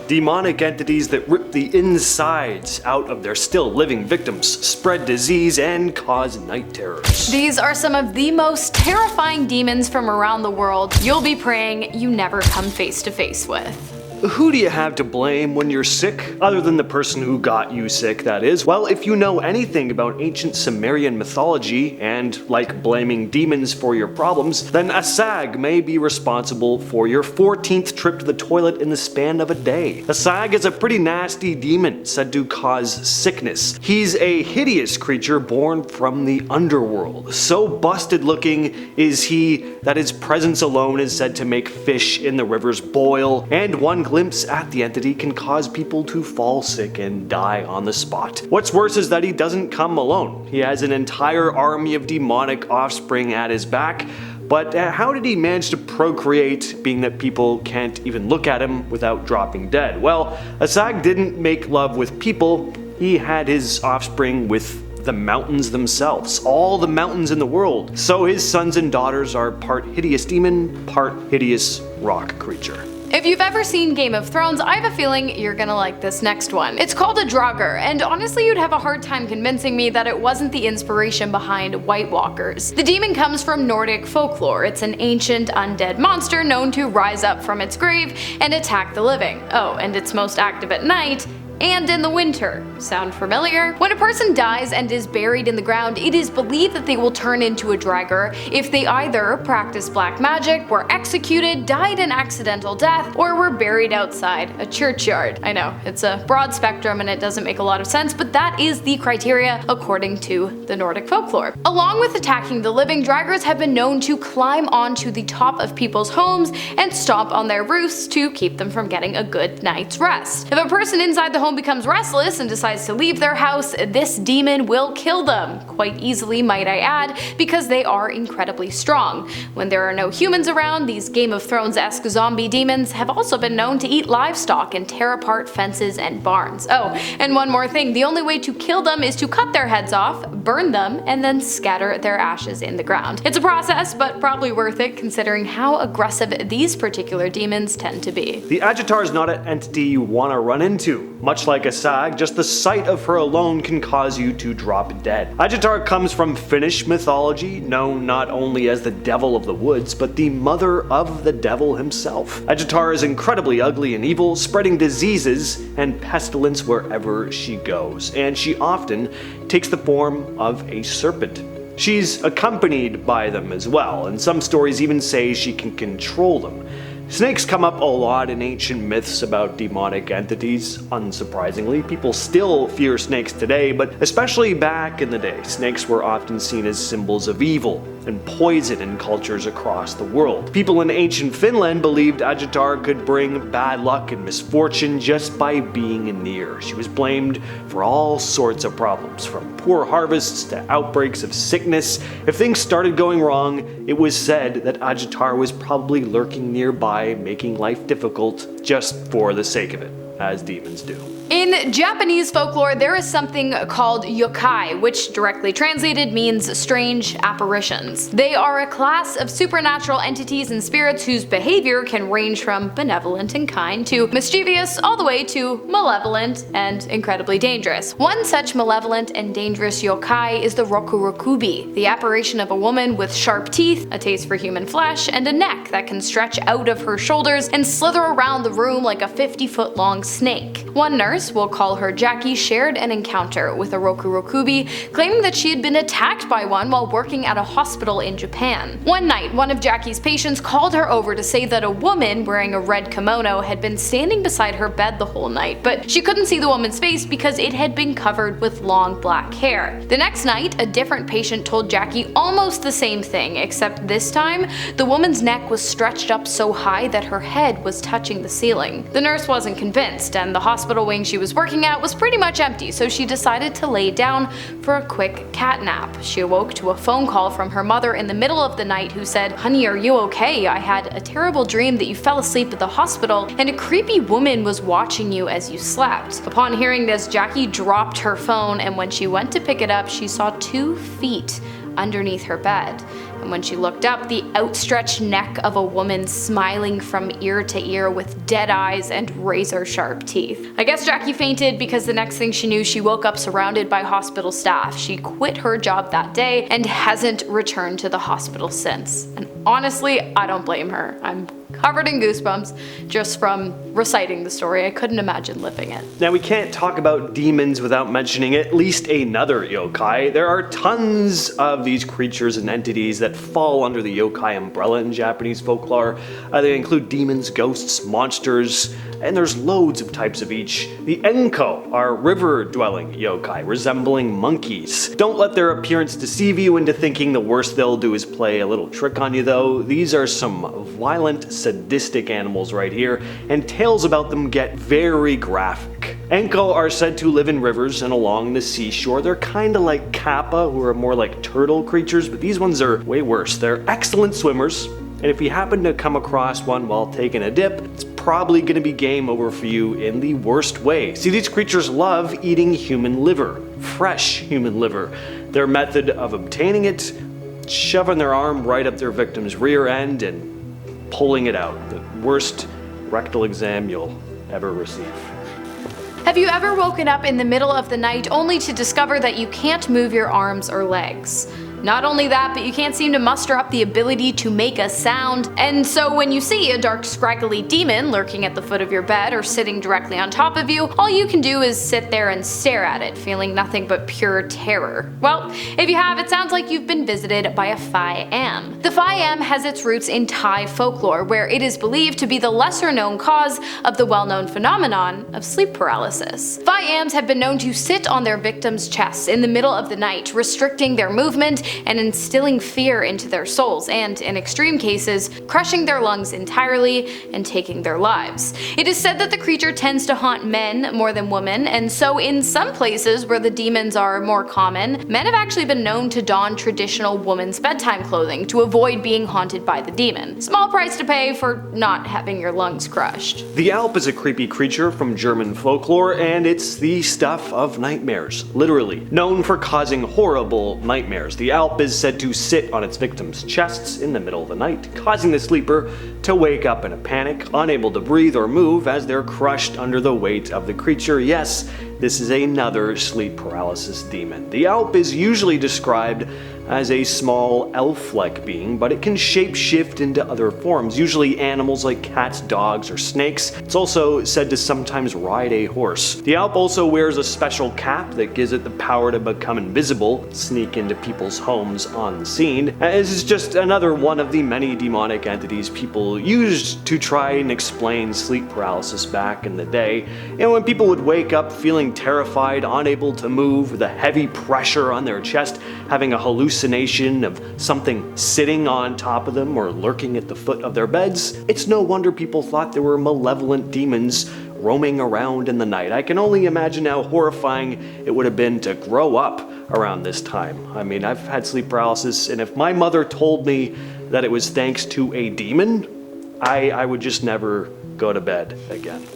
demonic entities that rip the insides out of their still living victims, spread disease, and cause night terrors. These are some of the most terrifying demons from around the world you'll be praying you never come face to face with. Who do you have to blame when you're sick? Other than the person who got you sick, that is. Well, if you know anything about ancient Sumerian mythology, and like blaming demons for your problems, then Asag may be responsible for your 14th trip to the toilet in the span of a day. Asag is a pretty nasty demon, said to cause sickness. He's a hideous creature born from the underworld. So busted looking is he that his presence alone is said to make fish in the rivers boil, and one glimpse at the entity can cause people to fall sick and die on the spot. What's worse is that he doesn't come alone. He has an entire army of demonic offspring at his back. But how did he manage to procreate, being that people can't even look at him without dropping dead? Well, Asag didn't make love with people. He had his offspring with the mountains themselves, all the mountains in the world. So his sons and daughters are part hideous demon, part hideous rock creature. If you've ever seen Game of Thrones, I have a feeling you're gonna like this next one. It's called a Draugr, and honestly you'd have a hard time convincing me that it wasn't the inspiration behind White Walkers. The demon comes from Nordic folklore. It's an ancient undead monster known to rise up from its grave and attack the living. Oh, and it's most active at night and in the winter. Sound familiar? When a person dies and is buried in the ground, it is believed that they will turn into a Draugr if they either practiced black magic, were executed, died an accidental death, or were buried outside a churchyard. I know, it's a broad spectrum and it doesn't make a lot of sense, but that is the criteria according to the Nordic folklore. Along with attacking the living, Draugrs have been known to climb onto the top of people's homes and stomp on their roofs to keep them from getting a good night's rest. If a person inside the home becomes restless and decides to leave their house, this demon will kill them. Quite easily, might I add, because they are incredibly strong. When there are no humans around, these Game of Thrones-esque zombie demons have also been known to eat livestock and tear apart fences and barns. Oh, and one more thing, the only way to kill them is to cut their heads off, burn them, and then scatter their ashes in the ground. It's a process, but probably worth it considering how aggressive these particular demons tend to be. The Ajatar is not an entity you want to run into. Much like Asag, just the sight of her alone can cause you to drop dead. Ajatar comes from Finnish mythology, known not only as the devil of the woods, but the mother of the devil himself. Ajatar is incredibly ugly and evil, spreading diseases and pestilence wherever she goes, and she often takes the form of a serpent. She's accompanied by them as well, and some stories even say she can control them. Snakes come up a lot in ancient myths about demonic entities. Unsurprisingly, people still fear snakes today, but especially back in the day, snakes were often seen as symbols of evil and poison in cultures across the world. People in ancient Finland believed Ajatar could bring bad luck and misfortune just by being near. She was blamed for all sorts of problems, from poor harvests to outbreaks of sickness. If things started going wrong, it was said that Ajatar was probably lurking nearby, making life difficult just for the sake of it, as demons do. In Japanese folklore, there is something called yokai, which directly translated means strange apparitions. They are a class of supernatural entities and spirits whose behavior can range from benevolent and kind to mischievous, all the way to malevolent and incredibly dangerous. One such malevolent and dangerous yokai is the Rokurokubi, the apparition of a woman with sharp teeth, a taste for human flesh, and a neck that can stretch out of her shoulders and slither around the room like a 50-foot long snake. One nurse, we'll call her Jackie, shared an encounter with a Rokurokubi, claiming that she had been attacked by one while working at a hospital in Japan. One night, one of Jackie's patients called her over to say that a woman wearing a red kimono had been standing beside her bed the whole night, but she couldn't see the woman's face because it had been covered with long black hair. The next night, a different patient told Jackie almost the same thing, except this time, the woman's neck was stretched up so high that her head was touching the ceiling. The nurse wasn't convinced, and the hospital wing she was working at was pretty much empty, so she decided to lay down for a quick cat nap. She awoke to a phone call from her mother in the middle of the night who said, "Honey, are you okay? I had a terrible dream that you fell asleep at the hospital and a creepy woman was watching you as you slept." Upon hearing this, Jackie dropped her phone, and when she went to pick it up, she saw 2 feet underneath her bed. And when she looked up, the outstretched neck of a woman smiling from ear to ear with dead eyes and razor-sharp teeth. I guess Jackie fainted because the next thing she knew, she woke up surrounded by hospital staff. She quit her job that day and hasn't returned to the hospital since. And honestly, I don't blame her. I'm covered in goosebumps just from reciting the story. I couldn't imagine living it. Now, we can't talk about demons without mentioning at least another yokai. There are tons of these creatures and entities that fall under the yokai umbrella in Japanese folklore. They include demons, ghosts, monsters, and there's loads of types of each. The Enkō are river-dwelling yokai, resembling monkeys. Don't let their appearance deceive you into thinking the worst they'll do is play a little trick on you though. These are some violent, sadistic animals right here, and tales about them get very graphic. Enkō are said to live in rivers and along the seashore. They're kinda like kappa, who are more like turtle creatures, but these ones are way worse. They're excellent swimmers, and if you happen to come across one while taking a dip, it's probably gonna be game over for you in the worst way. See, these creatures love eating human liver, fresh human liver. Their method of obtaining it, shoving their arm right up their victim's rear end and pulling it out. The worst rectal exam you'll ever receive. Have you ever woken up in the middle of the night only to discover that you can't move your arms or legs? Not only that, but you can't seem to muster up the ability to make a sound, and so when you see a dark scraggly demon lurking at the foot of your bed or sitting directly on top of you, all you can do is sit there and stare at it, feeling nothing but pure terror. Well, if you have, it sounds like you've been visited by a Phi Am. The Phi Am has its roots in Thai folklore, where it is believed to be the lesser known cause of the well-known phenomenon of sleep paralysis. Phi Ams have been known to sit on their victims' chests in the middle of the night, restricting their movement and instilling fear into their souls, and in extreme cases, crushing their lungs entirely and taking their lives. It is said that the creature tends to haunt men more than women, and so in some places where the demons are more common, men have actually been known to don traditional women's bedtime clothing to avoid being haunted by the demon. Small price to pay for not having your lungs crushed. The Alp is a creepy creature from German folklore, and it's the stuff of nightmares, literally. Known for causing horrible nightmares, the Alp is said to sit on its victims' chests in the middle of the night, causing the sleeper to wake up in a panic, unable to breathe or move as they're crushed under the weight of the creature. Yes, this is another sleep paralysis demon. The Alp is usually described as a small elf-like being, but it can shape-shift into other forms, usually animals like cats, dogs, or snakes. It's also said to sometimes ride a horse. The Alp also wears a special cap that gives it the power to become invisible, sneak into people's homes unseen. This is just another one of the many demonic entities people used to try and explain sleep paralysis back in the day. And when people would wake up feeling terrified, unable to move, with a heavy pressure on their chest, having a hallucination of something sitting on top of them or lurking at the foot of their beds, it's no wonder people thought there were malevolent demons roaming around in the night. I can only imagine how horrifying it would have been to grow up around this time. I mean, I've had sleep paralysis, and if my mother told me that it was thanks to a demon, I would just never go to bed again.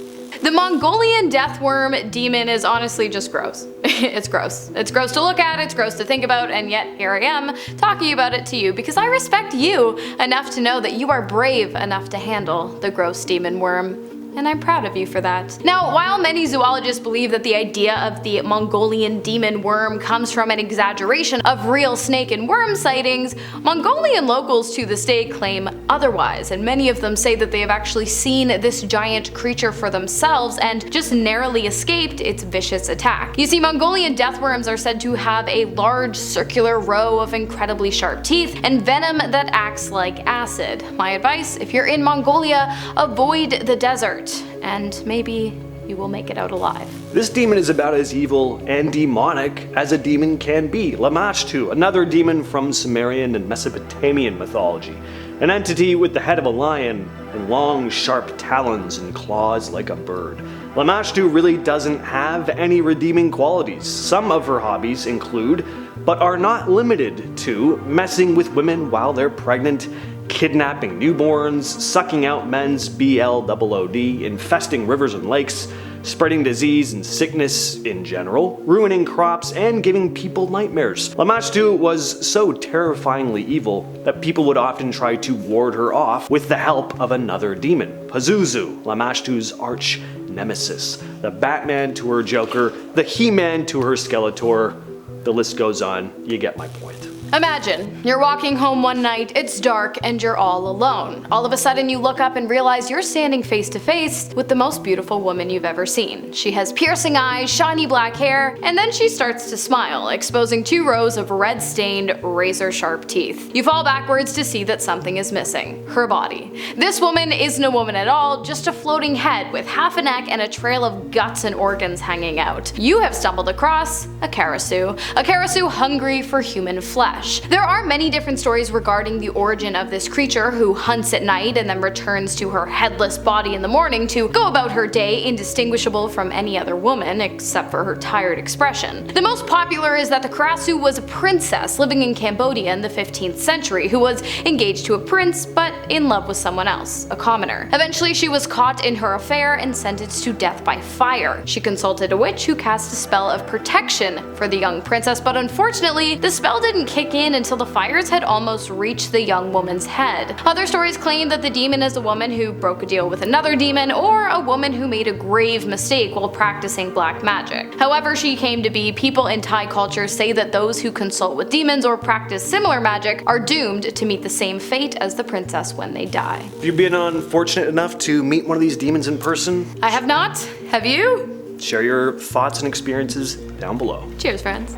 The Mongolian death worm demon is honestly just gross. It's gross. It's gross to look at, it's gross to think about, and yet here I am talking about it to you because I respect you enough to know that you are brave enough to handle the gross demon worm. And I'm proud of you for that. Now, while many zoologists believe that the idea of the Mongolian demon worm comes from an exaggeration of real snake and worm sightings, Mongolian locals to this day claim otherwise, and many of them say that they have actually seen this giant creature for themselves and just narrowly escaped its vicious attack. You see, Mongolian death worms are said to have a large circular row of incredibly sharp teeth and venom that acts like acid. My advice, if you're in Mongolia, avoid the desert, and maybe you will make it out alive. This demon is about as evil and demonic as a demon can be. Lamashtu, another demon from Sumerian and Mesopotamian mythology. An entity with the head of a lion and long, sharp talons and claws like a bird. Lamashtu really doesn't have any redeeming qualities. Some of her hobbies include, but are not limited to, messing with women while they're pregnant, kidnapping newborns, sucking out men's BLOOD, infesting rivers and lakes, spreading disease and sickness in general, ruining crops, and giving people nightmares. Lamashtu was so terrifyingly evil that people would often try to ward her off with the help of another demon, Pazuzu, Lamashtu's arch nemesis. The Batman to her Joker, the He-Man to her Skeletor. The list goes on, you get my point. Imagine, you're walking home one night, it's dark, and you're all alone. All of a sudden you look up and realize you're standing face to face with the most beautiful woman you've ever seen. She has piercing eyes, shiny black hair, and then she starts to smile, exposing 2 rows of red-stained, razor-sharp teeth. You fall backwards to see that something is missing. Her body. This woman isn't a woman at all, just a floating head with half a neck and a trail of guts and organs hanging out. You have stumbled across a Krasue hungry for human flesh. There are many different stories regarding the origin of this creature who hunts at night and then returns to her headless body in the morning to go about her day indistinguishable from any other woman except for her tired expression. The most popular is that the Krasue was a princess living in Cambodia in the 15th century who was engaged to a prince but in love with someone else, a commoner. Eventually she was caught in her affair and sentenced to death by fire. She consulted a witch who cast a spell of protection for the young princess, but unfortunately the spell didn't kick in until the fires had almost reached the young woman's head. Other stories claim that the demon is a woman who broke a deal with another demon, or a woman who made a grave mistake while practicing black magic. However she came to be, people in Thai culture say that those who consult with demons or practice similar magic are doomed to meet the same fate as the princess when they die. Have you been unfortunate enough to meet one of these demons in person? I have not. Have you? Share your thoughts and experiences down below. Cheers, friends.